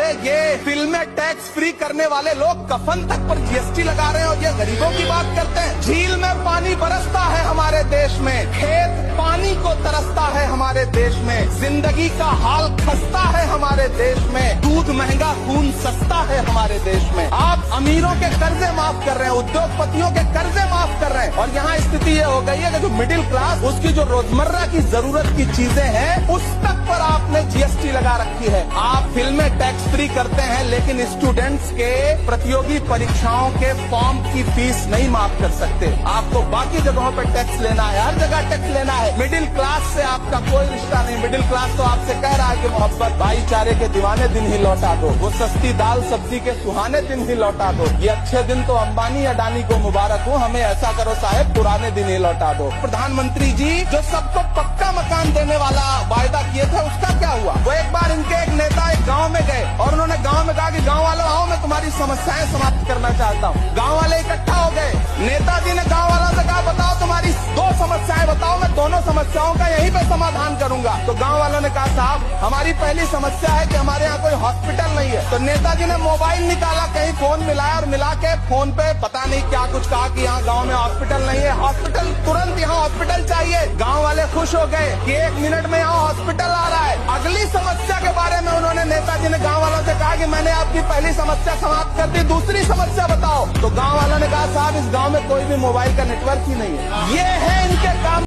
अरे ये फिल्में टैक्स फ्री करने वाले लोग कफन तक पर जीएसटी लगा रहे हैं और ये गरीबों की बात करते हैं। झील में पानी बरसता है हमारे देश में, खेत पानी को तरसता है हमारे देश में, जिंदगी का हाल खस्ता है हमारे देश में, दूध महंगा खून सस्ता है हमारे देश में। आप अमीरों के कर्जे माफ कर रहे हैं, उद्योगपतियों के कर्जे माफ कर रहे हैं और यहाँ स्थिति ये हो गई है कि जो मिडिल क्लास उसकी जो रोजमर्रा की जरूरत की चीजें हैं उस तक पर आपने जीएसटी लगा रखी है। आप फिल्में टैक्स फ्री करते हैं लेकिन स्टूडेंट्स के प्रतियोगी परीक्षाओं के फॉर्म की फीस नहीं माफ कर सकते। आपको बाकी जगहों पर टैक्स लेना है, हर जगह टैक्स लेना है। मिडिल क्लास से आपका कोई रिश्ता नहीं। मिडिल क्लास तो आपसे कह रहा है कि मोहब्बत भाईचारे के दीवाने दिन ही लौटा दो, वो सस्ती दाल सब्जी के सुहाने दिन ही लौटा दो। ये अच्छे दिन तो अंबानी अडानी को मुबारक हो, हमें ऐसा करो साहब पुराने दिन ही लौटा दो। प्रधानमंत्री जी जो सबको पक्का मकान देने वाला वायदा किए थे उसका क्या हुआ? वो एक बार इनके एक नेता एक गांव में गए और उन्होंने गांव में कहा कि गांव वालों आओ मैं तुम्हारी समस्याएं समाप्त करना चाहता हूँ। गांव वाले इकट्ठा हो गए। नेताजी ने गांव वालों से कहा बताओ तुम्हारी 2 समस्याएं बताओ, मैं दोनों समस्याओं का यहीं पे समाधान करूंगा। तो गांव वालों ने कहा साहब हमारी पहली समस्या है कि हमारे यहाँ कोई हॉस्पिटल नहीं है। तो नेताजी ने मोबाइल निकाला, कहीं फोन मिलाया और मिला के फोन पे पता नहीं क्या कुछ कहा कि यहाँ गाँव में हॉस्पिटल नहीं है, हॉस्पिटल तुरंत यहाँ हॉस्पिटल चाहिए। गाँव वाले खुश हो गए कि 1 मिनट में यहाँ हॉस्पिटल आ रहा है। अगली समस्या के बारे में उन्होंने नेताजी ने गाँव वालों से कहा कि मैंने आपकी पहली समस्या समाप्त कर दी, दूसरी समस्या बताओ। तो गाँव वालों ने कहा साहब इस गाँव में कोई भी मोबाइल का नेटवर्क ही नहीं है। ये है इनके काम।